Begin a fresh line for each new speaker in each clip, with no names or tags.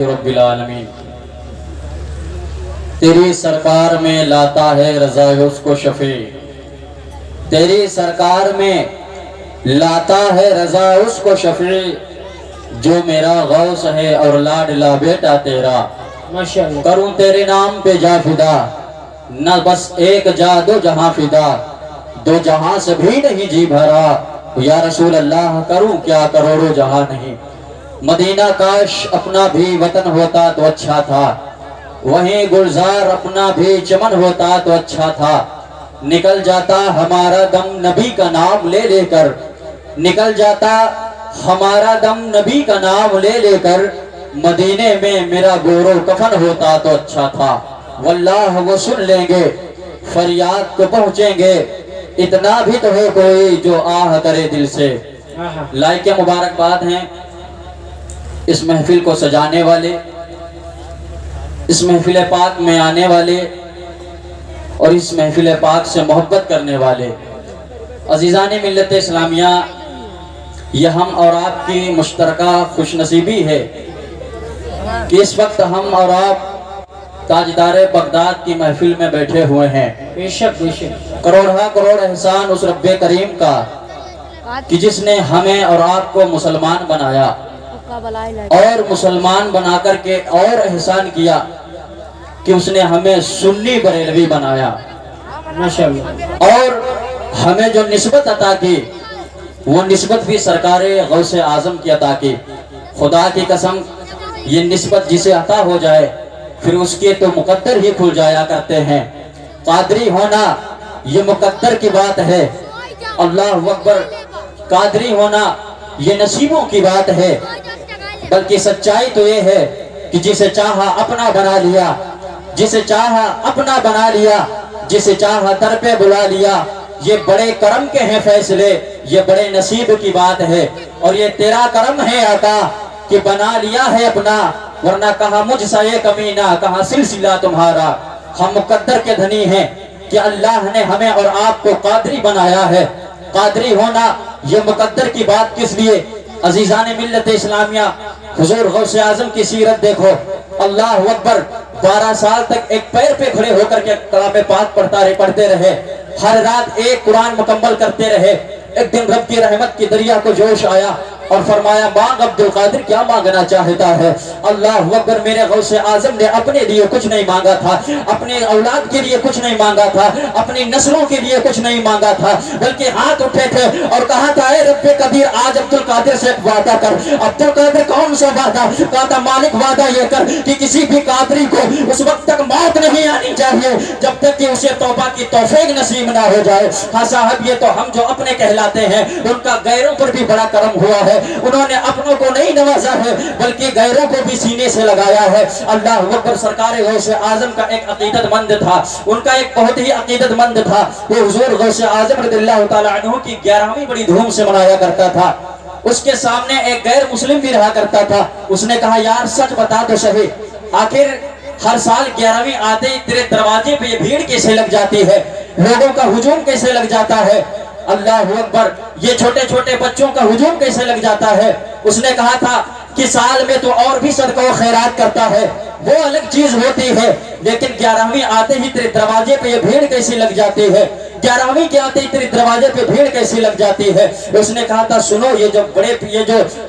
رب العالمین، تیری سرکار میں لاتا ہے رضا اس کو شفیع، تیری سرکار میں لاتا ہے رضا اس کو شفیع، جو میرا غوث ہے اور لاڈلا بیٹا تیرا، کروں تیرے نام پہ جا فدا، نہ بس ایک جا دو جہاں فدا، دو جہاں سے بھی نہیں جی بھرا، یا رسول اللہ کروں کیا کروڑوں جہاں نہیں۔ مدینہ کاش اپنا بھی وطن ہوتا تو اچھا تھا، وہیں گلزار اپنا بھی چمن ہوتا تو اچھا تھا، نکل جاتا ہمارا دم نبی کا نام لے لے کر، نکل جاتا ہمارا دم نبی کا نام لے لے کر، مدینے میں میرا گورو کفن ہوتا تو اچھا تھا، واللہ وہ سن لیں گے فریاد کو پہنچیں گے، اتنا بھی تو ہے کوئی جو آہ کرے دل سے۔ لائق مبارکباد ہیں اس محفل کو سجانے والے، اس محفل پاک میں آنے والے اور اس محفل پاک سے محبت کرنے والے عزیزان ملت اسلامیہ، یہ ہم اور آپ کی مشترکہ خوش نصیبی ہے کہ اس وقت ہم اور آپ تاجدار بغداد کی محفل میں بیٹھے ہوئے ہیں۔ بے شک کروڑہ کروڑ احسان اس رب کریم کا کہ جس نے ہمیں اور آپ کو مسلمان بنایا، اور مسلمان بنا کر کے اور احسان کیا کہ اس نے ہمیں سنی بریلوی بنایا، اور ہمیں جو نسبت عطا کی وہ نسبت بھی سرکار غوث اعظم کی عطا کی۔ خدا کی قسم یہ نسبت جسے عطا ہو جائے پھر اس کے تو مقدر ہی کھل جایا کرتے ہیں۔ قادری ہونا یہ مقدر کی بات ہے، اللہ اکبر، قادری ہونا یہ نصیبوں کی بات ہے، بلکہ سچائی تو یہ ہے کہ جسے چاہا اپنا بنا لیا، جسے چاہا اپنا بنا لیا، جسے چاہا در پہ بلا لیا۔ یہ بڑے کرم کے ہیں فیصلے، یہ بڑے نصیب کی بات ہے، اور یہ تیرا کرم ہے آقا کہ بنا لیا ہے اپنا، ورنہ کہا مجھ سا یہ کمینہ، کہا سلسلہ تمہارا۔ ہم مقدر کے دھنی ہیں کہ اللہ نے ہمیں اور آپ کو قادری بنایا ہے۔ قادری ہونا یہ مقدر کی بات کس لیے؟ عزیزان ملت اسلامیہ، حضور غوث اعظم کی سیرت دیکھو، اللہ اکبر، 12 سال تک ایک پیر پہ کھڑے ہو کر کے کلام پاک پڑھتے رہے، ہر رات ایک قرآن مکمل کرتے رہے۔ ایک دن رب کی رحمت کی دریا کو جوش آیا اور فرمایا مانگ عبد القادر کیا مانگنا چاہتا ہے۔ اللہ اکبر، میرے غوث اعظم نے اپنے لیے کچھ نہیں مانگا تھا، اپنے اولاد کے لیے کچھ نہیں مانگا تھا، اپنی نسلوں کے لیے کچھ نہیں مانگا تھا، بلکہ ہاتھ اٹھے تھے اور کہا تھا اے رب قدیر آج عبد القادر سے ایک وعدہ کر۔ عبد القادر کون سا وعدہ؟ کہا تھا مالک وعدہ یہ کر کہ کسی بھی قادری کو اس وقت تک موت نہیں آنی چاہیے جب تک کہ اسے توبہ کی توفیق نصیب نہ ہو جائے۔ ہاں صاحب، یہ تو ہم جو اپنے کہلاتے ہیں، ان کا غیروں پر بھی بڑا کرم ہوا ہے، انہوں نے اپنوں کو نہیں نوازا ہے بلکہ غیروں کو بھی سینے سے لگایا ہے۔ اللہ اکبر، سرکار غوث اعظم کا ایک عقیدت مند تھا، ان کا ایک بہت ہی عقیدت مند تھا، وہ حضور غوث اعظم رضی اللہ تعالیٰ عنہ کی 11ویں بڑی دھوم سے منایا کرتا تھا۔ اس کے سامنے ایک غیر مسلم بھی رہا کرتا تھا، اس نے کہا یار سچ بتا تو صحیح، آخر ہر سال 11ویں آتے ہی تیرے دروازے پہ یہ بھیڑ کیسے لگ جاتی ہے، لوگوں کا ہجوم کیسے لگ جاتا ہے؟ اللہ اکبر، یہ چھوٹے چھوٹے بچوں کا ہجوم کیسے لگ جاتا ہے؟ اس نے کہا تھا کہ سال میں تو اور بھی صدقہ و خیرات کرتا ہے، وہ الگ چیز ہوتی ہے، لیکن 11ویں آتے ہی تیرے دروازے پہ یہ بھیڑ کیسی لگ جاتی ہے؟ 11ویں کے آتے ہی تیرے دروازے پہ بھیڑ کیسی لگ جاتی ہے؟ اس نے کہا تھا سنو، یہ جو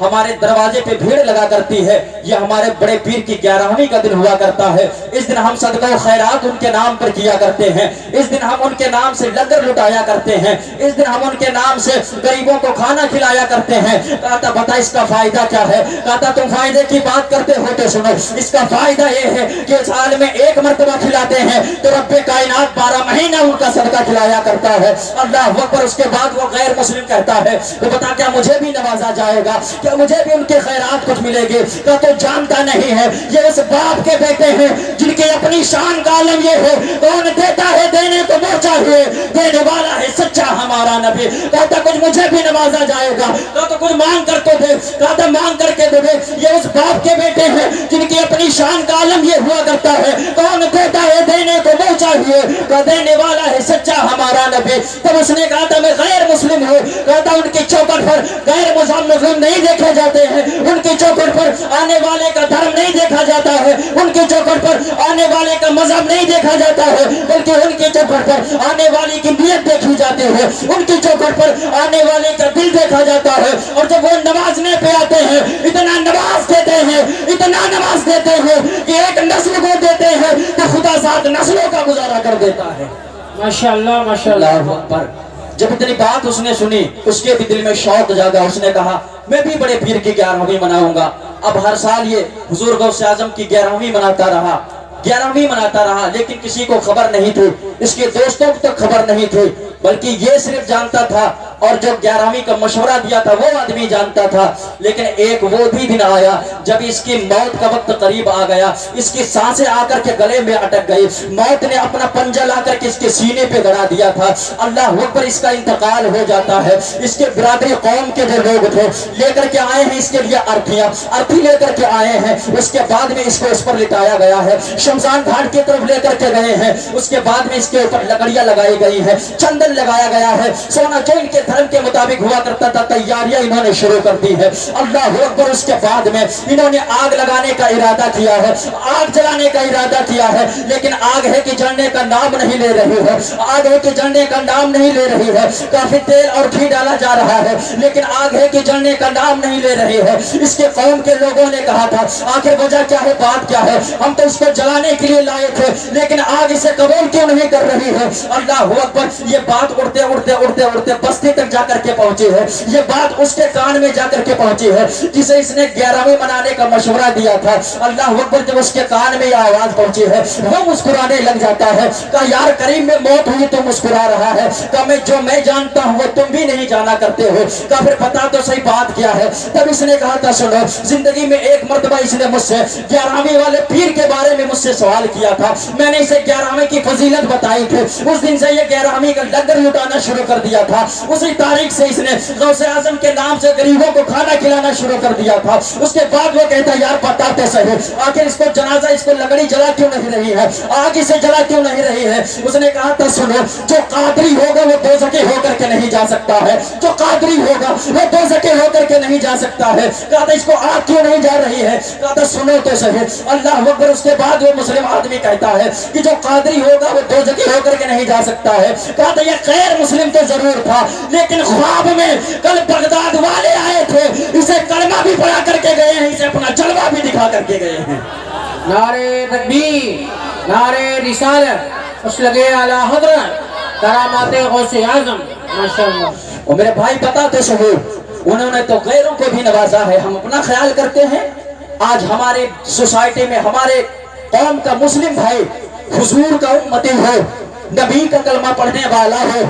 ہمارے دروازے پہ بھیڑ لگا کرتی ہے، یہ ہمارے بڑے پیر کی 11ویں کا دن ہوا کرتا ہے، اس دن ہم صدقہ و خیرات ان کے نام پر کیا کرتے ہیں، اس دن ہم ان کے نام سے لنگر لٹایا کرتے ہیں، اس دن ہم ان کے نام سے غریبوں کو کھانا کھلایا کرتے ہیں۔ کہا تھا بتا اس کا فائدہ کیا ہے؟ کہا تھا تم فائدے کی بات کرتے ہو تو سنو، اس کا فائدہ یہ ہے کہ سال میں ایک مرتبہ کھلاتے ہیں تو رب کائنات 12 مہینہ ان کا صدقہ کھلایا کرتا ہے۔ اللہ اکبر، اس کے بعد وہ غیر مسلم کہتا ہے وہ بتا کیا مجھے بھی نوازا جائے گا، کیا مجھے بھی ان کے خیرات کچھ ملے گی؟ کہا تو جانتا نہیں ہے یہ اس باپ کے بیٹے ہیں جن کی اپنی شان کا عالم یہ ہے کون دیتا ہے دینے کو وہ چاہیے، دینے والا ہے سچا ہمارا نبی۔ کہا تھا کچھ مجھے بھی نوازا جائے گا، کہا تو کچھ مانگ کر تو دے، کہا تھا مانگ کر کے دے، یہ اس باپ کے بیٹے ہیں جن کی اپنی شان کا عالم یہ ہوا کرتا ہے کون دیتا ہے دینے کو وہ چاہیے، کہا دینے والا ہے سچا ہمارا نبی۔ تب اس نے کہا تھا میں غیر مسلم हो, कहता उनकी चौखट पर गैर मुस्लिम नहीं देखे जाते हैं, उनकी चौखट पर आने वाले का धर्म नहीं देखा जाता है, उनकी चौखट पर आने वाले का मजहब नहीं देखा जाता है, बल्कि उनकी चौखट पर आने वाली की नियत देखी जाती है, उनकी चौखट पर आने वाले का दिल देखा जाता है। और जब वो नमाजने पे आते हैं, इतना नमाज देते हैं, इतना नमाज देते हैं कि एक नस्ल को देते हैं तो खुदा साथ नस्लों का गुजारा कर देता है।
माशाअल्लाह माशाअल्लाह।
अल्लाहु अकबर। जब इतनी बात उसने सुनी, उसके भी दिल में शौक जागा। उसने कहा मैं भी बड़े पीर की 11वीं मनाऊंगा। अब हर साल ये हुजूर गौसे आजम की 11वीं मनाता रहा, 11वीं मनाता रहा, लेकिन किसी को खबर नहीं थी, इसके दोस्तों को तो खबर नहीं थी, बल्कि ये सिर्फ जानता था और जो 11वीं का मशवरा दिया था वो आदमी जानता था। लेकिन एक वो भी दिन आया जब इसकी मौत का वक्त करीब आ गया, इसकी सांसें आकर के गले में अटक गई, मौत ने अपना पंजा लाकर के इसके सीने पे गड़ा दिया था। अल्लाह अकबर, इसका इंतकाल हो जाता है। इसके बिरादरी कौम के जो लोग थे लेकर के आए हैं इसके लिए अर्थी लेकर के आए हैं। उसके बाद में इसको इस पर लिटाया गया है, शमशान घाट की तरफ लेकर के गए हैं। उसके बाद में इसके ऊपर लकड़ियां लगाई गई है, चंदन लगाया गया है, सोना जो इनके धर्म के मुताबिक हुआ करता था तैयारियां इन्होंने शुरू कर दी है। अल्लाह अकबर। उसके बाद में इन्होंने आग लगाने का इरादा किया है, आग जलाने का इरादा किया है, लेकिन आग है कि जलने का नाम नहीं ले रही है, आग है कि जलने का नाम नहीं ले रही है। काफी तेल और घी डाला जा रहा है, लेकिन आग है कि जलने का नाम नहीं ले रही है। इसके कौम के लोगों ने कहा था आखिर वजह क्या है, बात क्या है, हम तो इसको जलाने के लिए लाए थे, लेकिन आग इसे कबूल क्यों नहीं कर रही है। अल्लाह अकबर। ये बात उड़ते उड़ते उड़ते उड़ते बस्ती तक जाकर के पहुंची है। ये बात उसके कान में जाकर के पहुंची है जिसे इसने 11वीं मनाने का मशवरा दिया था। अल्लाह अकबर। जब उसके कान में यह आवाज पहुंची है वो मुस्कुराने लग जाता है। कहा यार करीम में मौत हुई तो मुस्कुरा रहा है। कहा मैं जो मैं जानता हूं वो तुम भी नहीं जाना करते हो। कहा फिर पता तो सही बात क्या है। तब इसने कहा था सुनो, जिंदगी में एक मर्तबा इसने मुझसे 11वीं वाले पीर के बारे में मुझसे सवाल किया था, मैंने इसे 11वीं की फजीलत बताई थी। उस दिन से ये 11वीं का लंगर लुटाना शुरू कर दिया था। उसी तारीख से इसने गौसे आजम के नाम से गरीबों को खाना खिलाना शुरू कर दिया था। उसके बाद वो कहता यार बताते सही आखिर इसको जनाजा, इसको लकड़ी जला क्यों नहीं रही है, आग इसे जला क्यों नहीं रही है। उसने कहा था सुनो, जो कादरी होगा वो दोज़खे होकर के नहीं जा सकता है, जो कादरी होगा वो दोज़खे होकर के नहीं जा सकता है। कहा था इसको आग क्यों नहीं जा रही है। कहा था सुनो तो सही। अल्लाह अकबर। उसके बाद वो मुस्लिम आदमी कहता है कि जो कादरी होगा वो दोज़खे होकर के नहीं जा सकता है। कहा था ये गैर मुस्लिम तो जरूर था, लेकिन ख्वाब में कल बगदाद वाले आए थे, इसे कलमा भी पढ़ा करके गए हैं, इसे अपना जलवा भी दिखा करके गए हैं।
नारे तकबीर, नारे रिसालत, उसलगे आला हज़रत, करामाते गौसे आज़म। माशाअल्लाह।
और मेरे भाई बताते सही, उन्होंने तो गैरों को भी नवाजा है, हम अपना ख्याल करते हैं। आज हमारे सोसाइटी में हमारे कौम का मुस्लिम भाई हुजूर का उम्मती हो, नबी का कलमा पढ़ने वाला हो,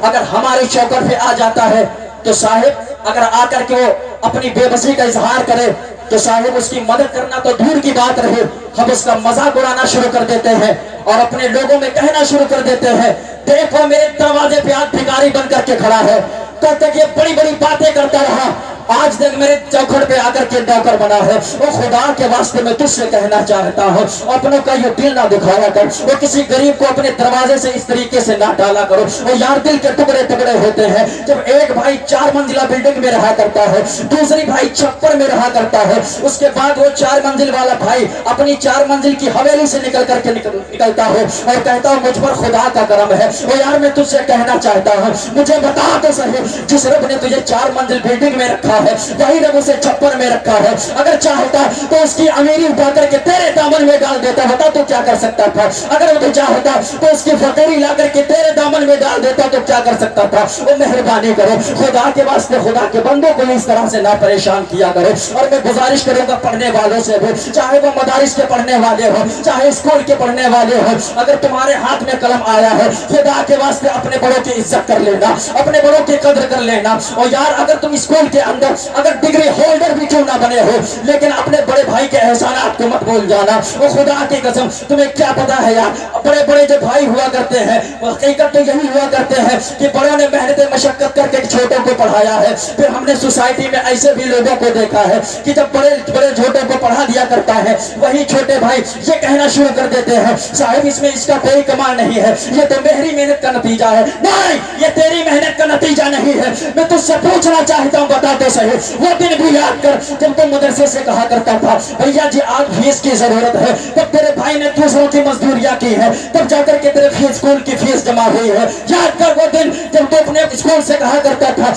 अगर हमारी चौकट पे आ जाता है तो साहिब अगर आकर के वो अपनी बेबसी का इजहार करे तो साहिब उसकी मदद करना तो दूर की बात रहे, हम उसका मजाक उड़ाना शुरू कर देते हैं और अपने लोगों में कहना शुरू कर देते हैं देखो मेरे दरवाजे पे आज भिखारी बन करके खड़ा है, कब तक ये बड़ी बड़ी बातें करता रहा, आज तक मेरे चौखट पे आकर के नौकर बना है। वो खुदा के वास्ते में तुझसे कहना चाहता हूँ अपनों का ये दिल ना दिखाया कर, वो किसी गरीब को अपने दरवाजे से इस तरीके से ना डाला करो। वो यार दिल के टुकड़े टुकड़े होते हैं। जब एक भाई 4 मंजिला बिल्डिंग में रहा करता है, दूसरी भाई छप्पर में रहा करता है, उसके बाद वो 4 मंजिल वाला भाई अपनी 4 मंजिल की हवेली से निकल करके निकलता है और कहता हूँ मुझ पर खुदा का करम है। वो यार मैं तुझसे कहना चाहता हूँ मुझे बता तो सही, जिस रब ने तुझे 4 मंजिल बिल्डिंग में रखा है वही रब उसे छप्पर में रखा है, अगर चाहता तो उसकी अमीरी उठा करके तेरे दामन में डाल देता, बता तो क्या कर सकता था। अगर वो चाहता तो उसकी फकीरी ला करके तेरे दामन में डाल देता तो क्या कर सकता था। वो मेहरबानी करो खुदा के वास्ते, खुदा के बंदों को इस तरह से ना परेशान किया करो। और मैं गुजारिश करूंगा पढ़ने वालों से भी, चाहे वो मदारिस के पढ़ने वाले हो चाहे स्कूल के पढ़ने वाले हो, अगर तुम्हारे हाथ में कलम आया है खुदा के वास्ते अपने बड़ों की इज्जत कर लेना, अपने बड़ों की कदर कर लेना। और यार अगर तुम स्कूल के अंदर अगर डिग्री होल्डर भी क्यों ना बने हो, लेकिन अपने बड़े भाई के एहसानात को मत भूल जाना। वो खुदा की कसम तुम्हें क्या पता है यार, बड़े बड़े जो भाई हुआ करते हैं वो हकीकत तो यही हुआ करते हैं कि बड़ों ने मेहनत मशक्कत करके छोटों को पढ़ाया है। फिर हमने सोसाइटी में ऐसे भी लोगों को देखा है कि जब बड़े बड़े छोटों को पढ़ा दिया करता है, वही छोटे भाई ये कहना शुरू कर देते हैं साहब इसमें इसका कोई कमाल नहीं है, ये तो मेरी मेहनत का नतीजा है। नहीं, ये तेरी मेहनत का नतीजा नहीं है। मैं तुझसे पूछना चाहता हूँ, बता तो सही, वो दिन भी याद कर जब तुम मदरसे से कहा करता था भैया जी आज फीस की जरूरत है, तब तेरे भाई ने दूसरों की मजदूरियां की है, तब जाकर के तेरे फीस स्कूल की फीस जमा हुई है। याद कर वो दिन जब तू अपने स्कूल से कहा करता था